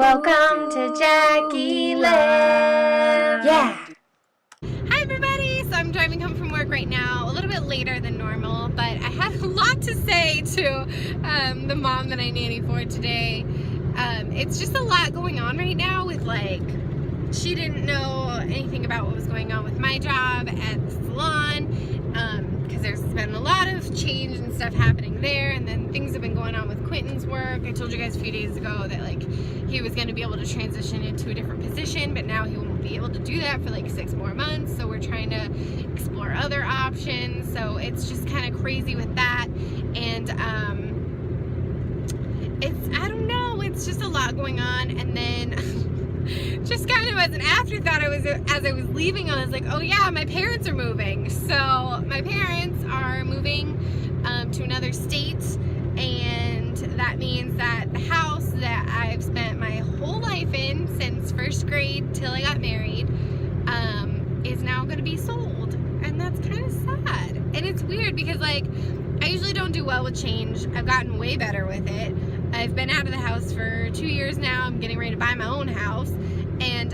Welcome to Jackie Land. Yeah. Hi everybody! So I'm driving home from work right now, a little bit later than normal, but I had a lot to say to the mom that I nanny for today. It's just a lot going on right now with she didn't know anything about what was going on with my job at the salon, because there's been a lot of change and stuff happening there, and then things have been going on with Quentin's work. I told you guys a few days ago that he was going to be able to transition into a different position, but now he won't be able to do that for 6 more months, so we're trying to explore other options. So it's just kind of crazy with that, and I don't know, it's just a lot going on. And then just kind of as an afterthought, as I was leaving, I was like, oh yeah, my parents are moving. So my parents are moving to another state, and that means that the house that I've spent my whole life in since first grade till I got married is now going to be sold, and that's kind of sad. And it's weird because I usually don't do well with change. I've gotten way better with it. I've been out of the house for 2 years now. I'm getting ready to buy my own house, and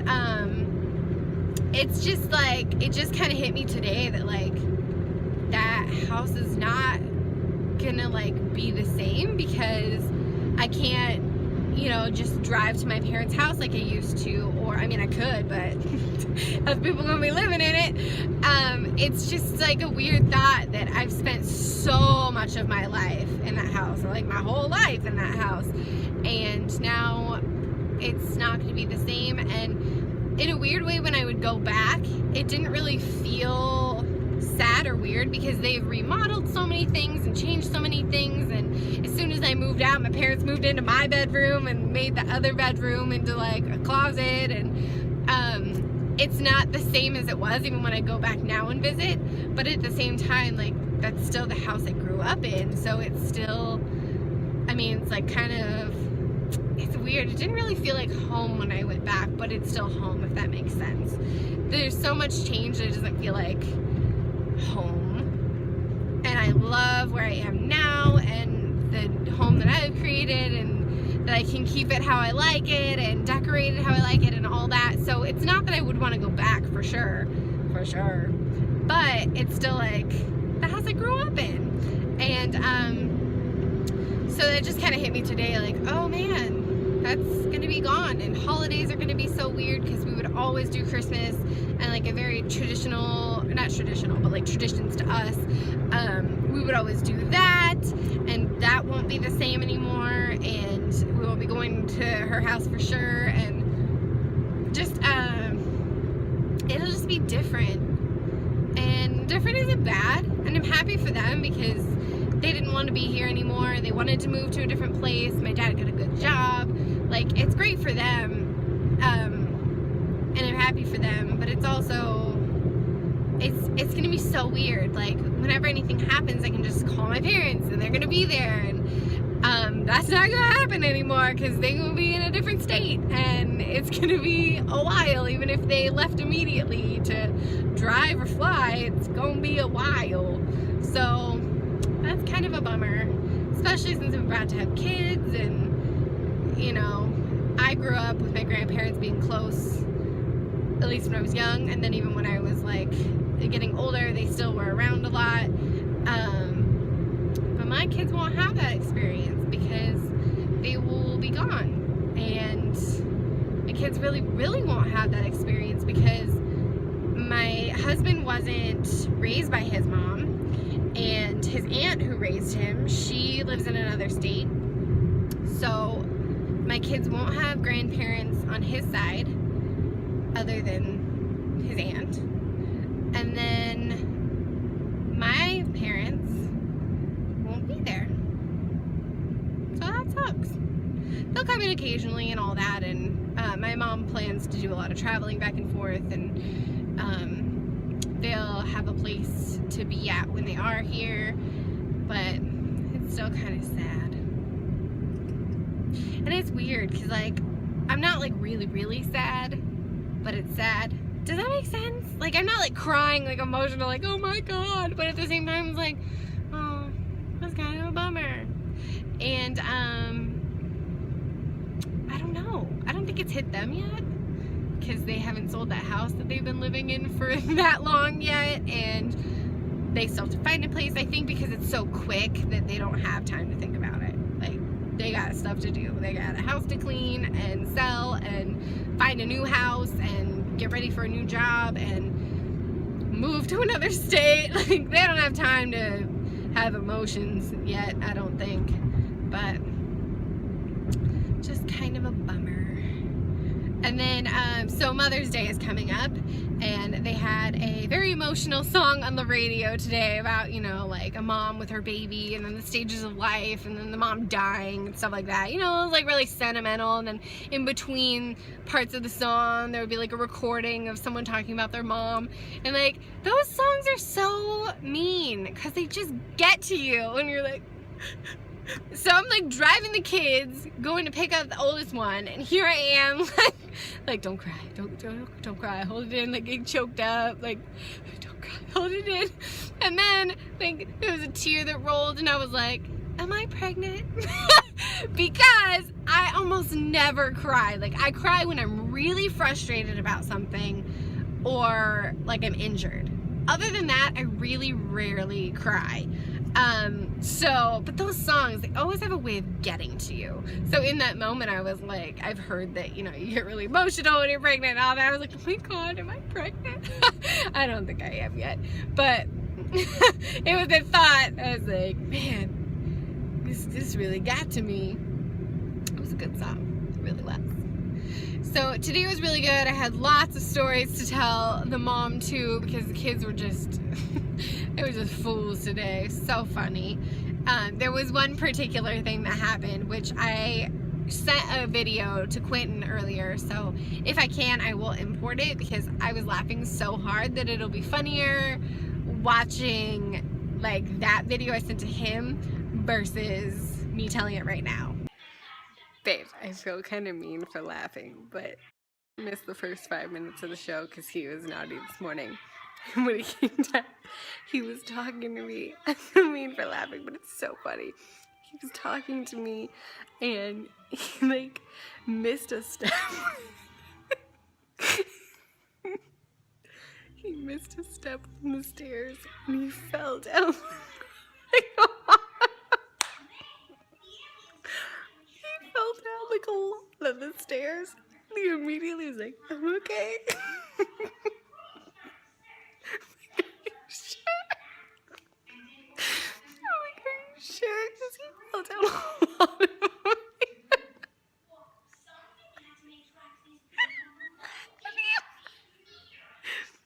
it's just it just kind of hit me today that that house is not gonna be the same, because I can't just drive to my parents' house like I used to, or I mean I could, but other people gonna be living in it. It's just a weird thought that I've spent so much of my life in that house, or my whole life in that house, and now it's not gonna be the same. And in a weird way, when I would go back, it didn't really feel sad or weird, because they've remodeled so many things and changed so many things. And as soon as I moved out, my parents moved into my bedroom and made the other bedroom into a closet, and it's not the same as it was even when I go back now and visit. But at the same time, that's still the house I grew up in, so it's still, I mean, it's it's weird. It didn't really feel like home when I went back, but it's still home, if that makes sense. There's so much change that it doesn't feel like home. And I love where I am now, and the home that I've created, and that I can keep it how I like it, and decorate it how I like it, and all that. So it's not that I would want to go back, for sure, but it's still the house I grew up in. And so that just kind of hit me today, oh man, that's gonna be gone. And holidays are gonna be so weird, because we would always do Christmas and a very traditional, not traditional, but traditions to us. We would always do that, and that won't be the same anymore, and we won't be going to her house for sure, and just it'll just be different. And different isn't bad, and I'm happy for them, because they didn't want to be here anymore. They wanted to move to a different place. My dad got a good job. It's great for them, and I'm happy for them. But it's also, it's gonna be so weird. Whenever anything happens, I can just call my parents, and they're gonna be there. And that's not gonna happen anymore, because they're gonna be in a different state, and it's gonna be a while. Even if they left immediately to drive or fly, it's gonna be a while. So that's kind of a bummer, especially since I'm about to have kids. And I grew up with my grandparents being close, at least when I was young, and then even when I was getting older, they still were around a lot. But my kids won't have that experience, because they will be gone. And my kids really won't have that experience, because my husband wasn't raised by his mom, and his aunt who raised him, she lives in another state. So my kids won't have grandparents on his side other than his aunt. And then my parents won't be there. So that sucks. They'll come in occasionally and all that, and my mom plans to do a lot of traveling back and forth, and they'll have a place to be at when they are here, but it's still kind of sad. And it's weird, because I'm not really sad, but it's sad. Does that make sense? I'm not crying, emotional, oh my god, but at the same time it's oh, that's kind of a bummer. And I don't know. I don't like it's hit them yet, because they haven't sold that house that they've been living in for that long yet, and they still have to find a place, I think, because it's so quick that they don't have time to think about it. Like, they got stuff to do. They got a house to clean and sell and find a new house and get ready for a new job and move to another state. Like, they don't have time to have emotions yet, I don't think. But just kind of a bummer. And then, so Mother's Day is coming up, and they had a very emotional song on the radio today about, you know, like a mom with her baby, and then the stages of life, and then the mom dying and stuff like that. You know, it was like really sentimental, and then in between parts of the song, there would be like a recording of someone talking about their mom, and like, those songs are so mean, because they just get to you, and you're like... So I'm like driving the kids, going to pick up the oldest one, and here I am, like don't cry, don't cry, hold it in, like getting choked up, like don't cry, hold it in. And then like there was a tear that rolled, and I was like, am I pregnant? Because I almost never cry. Like, I cry when I'm really frustrated about something, or like I'm injured. Other than that, I really rarely cry. But those songs, they always have a way of getting to you. So in that moment, I was like, I've heard that, you know, you get really emotional when you're pregnant and all that. I was like, oh my God, am I pregnant? I don't think I am yet. But it was a thought. I was like, man, this really got to me. It was a good song. It really was. So today was really good. I had lots of stories to tell the mom too, because the kids were just, they were just fools today. So funny. There was one particular thing that happened, which I sent a video to Quentin earlier, so if I can, I will import it, because I was laughing so hard that it'll be funnier watching like that video I sent to him versus me telling it right now. Babe, I feel kind of mean for laughing, but I missed the first 5 minutes of the show because he was naughty this morning. When he came down, he was talking to me. I feel mean for laughing, but it's so funny. He was talking to me, and he, like, missed a step. He missed a step on the stairs, and he fell down. He fell down, like, a lot of the stairs. And he immediately was like, I'm okay. Sure, because he fell down a lot of me.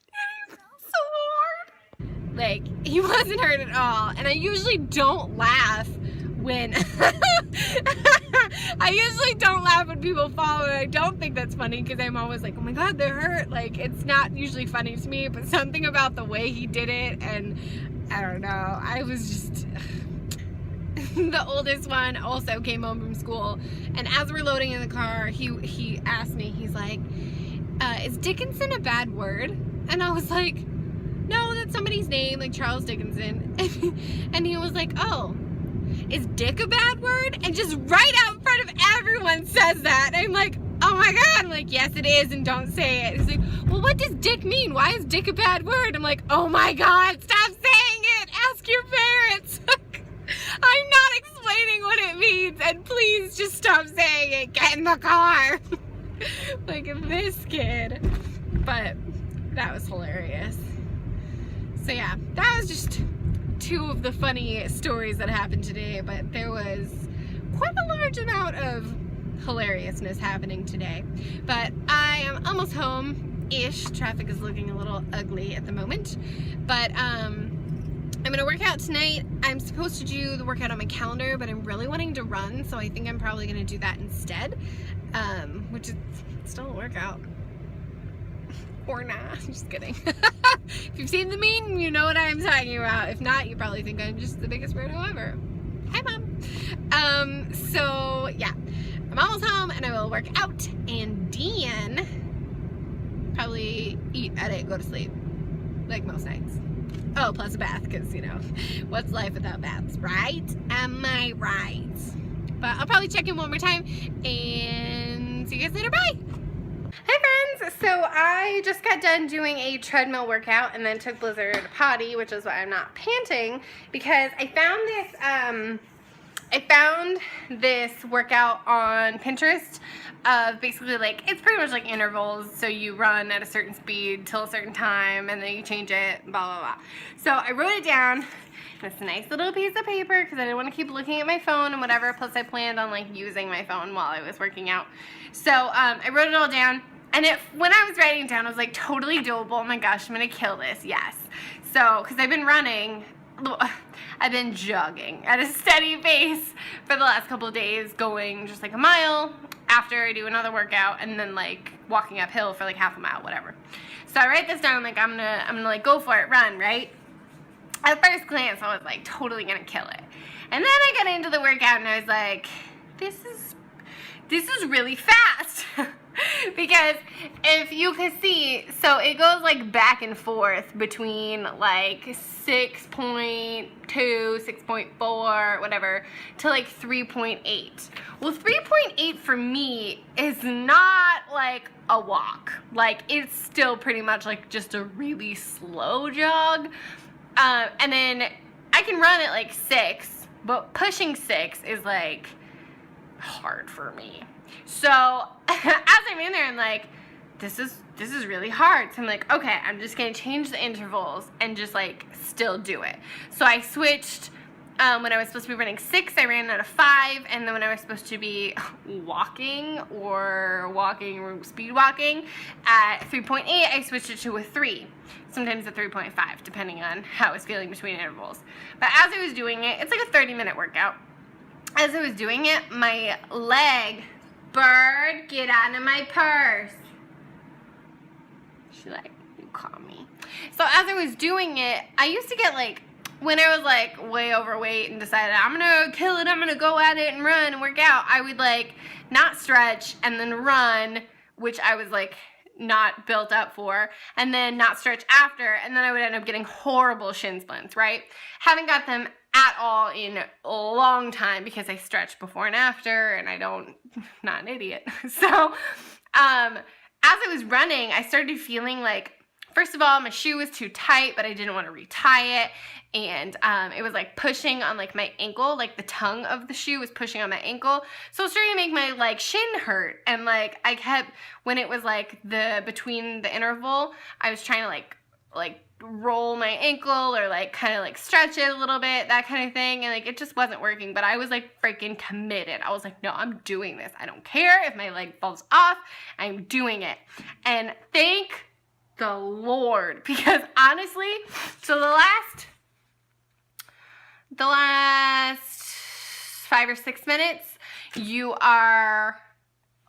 He fell so hard. Like, he wasn't hurt at all. And I usually don't laugh when I usually don't laugh when people fall, and I don't think that's funny, because I'm always like, oh my God, they're hurt. Like, it's not usually funny to me, but something about the way he did it, and I don't know, I was just... The oldest one also came home from school, and as we're loading in the car, he asked me, he's like, is Dickinson a bad word? And I was like, no, that's somebody's name, like Charles Dickinson. And he was like, oh, is Dick a bad word? And just right out in front of everyone says that. And I'm like, oh my God. I'm like, yes it is, and don't say it. He's like, well, what does Dick mean? Why is Dick a bad word? I'm like, oh my God, stop saying it. Ask your parents. I'm not explaining what it means, and please just stop saying it. Get in the car. Like this kid. But that was hilarious. So yeah, that was just two of the funny stories that happened today, but there was quite a large amount of hilariousness happening today. But I am almost home-ish. Traffic is looking a little ugly at the moment. But I'm gonna work out tonight. I'm supposed to do the workout on my calendar, but I'm really wanting to run, so I think I'm probably gonna do that instead, which is still a workout. Or not, just kidding. If you've seen the meme, you know what I'm talking about. If not, you probably think I'm just the biggest weirdo ever. Hi, Mom. So yeah, I'm almost home, and I will work out, and then probably eat, edit, go to sleep, like most nights. Oh, plus a bath, because, you know, what's life without baths, right? Am I right? But I'll probably check in one more time, and see you guys later. Bye! So I just got done doing a treadmill workout and then took Blizzard potty, which is why I'm not panting, because I found this workout on Pinterest of basically like, it's pretty much like intervals. So you run at a certain speed till a certain time and then you change it, blah, blah, blah. So I wrote it down. It's a nice little piece of paper because I didn't want to keep looking at my phone and whatever. Plus I planned on like using my phone while I was working out. So I wrote it all down. And when I was writing it down, I was like, totally doable. Oh my gosh, I'm going to kill this. Yes. So, because I've been running, I've been jogging at a steady pace for the last couple of days, going just like a mile after I do another workout and then like walking uphill for like half a mile, whatever. So I write this down, like I'm gonna like go for it, run, right? At first glance, I was like totally gonna kill it. And then I got into the workout and I was like, this is really fast. Because if you can see, so it goes like back and forth between like 6.2, 6.4, whatever, to like 3.8. Well, 3.8 for me is not like a walk. Like it's still pretty much like just a really slow jog. And then I can run at like 6, but pushing 6 is like hard for me. So as I'm in there, I'm like, this is really hard. So I'm like, okay, I'm just gonna change the intervals and just like still do it. So I switched. When I was supposed to be running 6, I ran at a 5, and then when I was supposed to be walking or speed walking at 3.8, I switched it to a 3. Sometimes a 3.5, depending on how I was feeling between intervals. But as I was doing it, it's like a 30-minute workout. As I was doing it, my leg, Bird, get out of my purse. She like, you call me. So as I was doing it, I used to get like, when I was like way overweight and decided I'm gonna kill it, I'm gonna go at it and run and work out, I would like not stretch and then run, which I was like not built up for, and then not stretch after, and then I would end up getting horrible shin splints, right? Haven't got them at all in a long time because I stretch before and after, and not an idiot. So as I was running, I started feeling like, first of all, my shoe was too tight, but I didn't want to retie it, and it was like pushing on like my ankle, like the tongue of the shoe was pushing on my ankle, so it was starting to make my like shin hurt, and like I kept, when it was like between the interval, I was trying to like roll my ankle or like kind of like stretch it a little bit, that kind of thing, and like it just wasn't working. But I was like freaking committed. I was like, no, I'm doing this. I don't care if my leg falls off, I'm doing it. And thank the Lord, because honestly, so the last 5 or 6 minutes, you are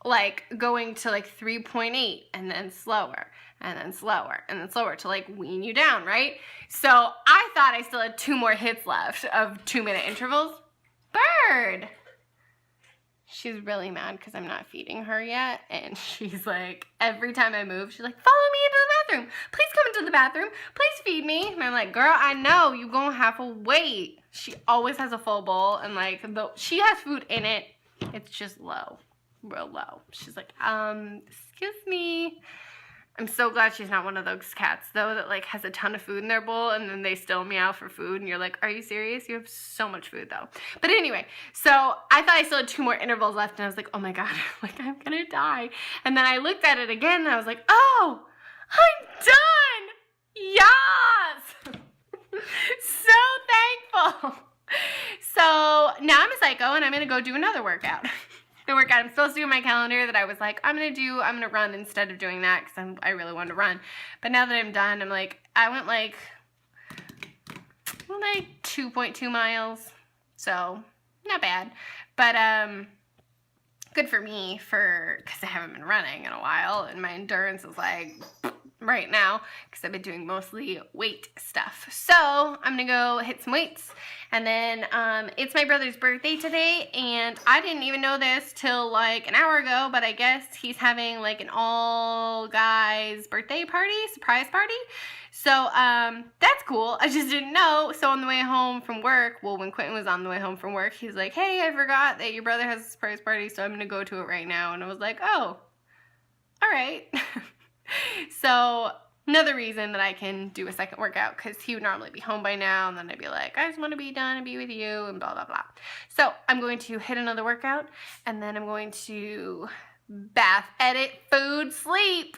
like going to like 3.8 and then slower and then slower and then slower to like wean you down, right? So I thought I still had 2 more hits left of 2-minute intervals. Bird! She's really mad because I'm not feeding her yet, and she's like, every time I move, she's like, follow me into the bathroom. Please come into the bathroom. Please feed me. And I'm like, girl, I know, you gonna have to wait. She always has a full bowl, and like, she has food in it. It's just low, real low. She's like, excuse me. I'm so glad she's not one of those cats, though, that like has a ton of food in their bowl and then they still meow for food and you're like, are you serious? You have so much food, though. But anyway, so I thought I still had 2 more intervals left, and I was like, oh my God, like I'm gonna die. And then I looked at it again and I was like, oh, I'm done. Yes. So thankful. So now I'm a psycho and I'm gonna go do another workout. The workout I'm supposed to do in my calendar that I was like, I'm gonna run instead of doing that because I really wanted to run. But now that I'm done, I'm like, I went like 2.2 miles, so not bad. But good for me because I haven't been running in a while, and my endurance is like right now because I've been doing mostly weight stuff. So I'm gonna go hit some weights. And then it's my brother's birthday today, and I didn't even know this till like an hour ago, but I guess he's having like an all guys birthday party, surprise party. So that's cool. I just didn't know. So on the way home from work, well, when Quentin was on the way home from work, he's like, hey, I forgot that your brother has a surprise party, so I'm gonna go to it right now. And I was like, oh, all right. So another reason that I can do a second workout, because he would normally be home by now, and then I'd be like, I just want to be done and be with you, and blah, blah, blah. So I'm going to hit another workout, and then I'm going to bath, edit, food, sleep.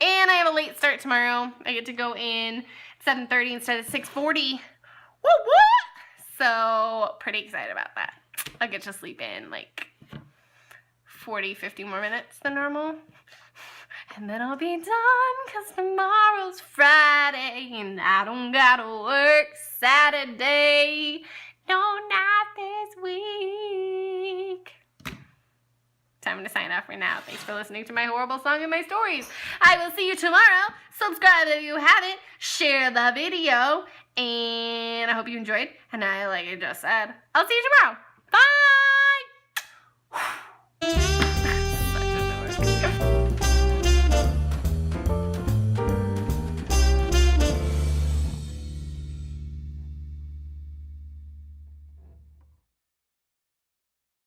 And I have a late start tomorrow. I get to go in 7:30 instead of 6:40. Woo woo! So pretty excited about that. I'll get to sleep in like 40, 50 more minutes than normal. And then I'll be done, because tomorrow's Friday and I don't gotta work Saturday. No, not this week. Time to sign off for now. Thanks for listening to my horrible song and my stories. I will see you tomorrow. Subscribe if you haven't. Share the video. And I hope you enjoyed. And like I just said, I'll see you tomorrow. Bye!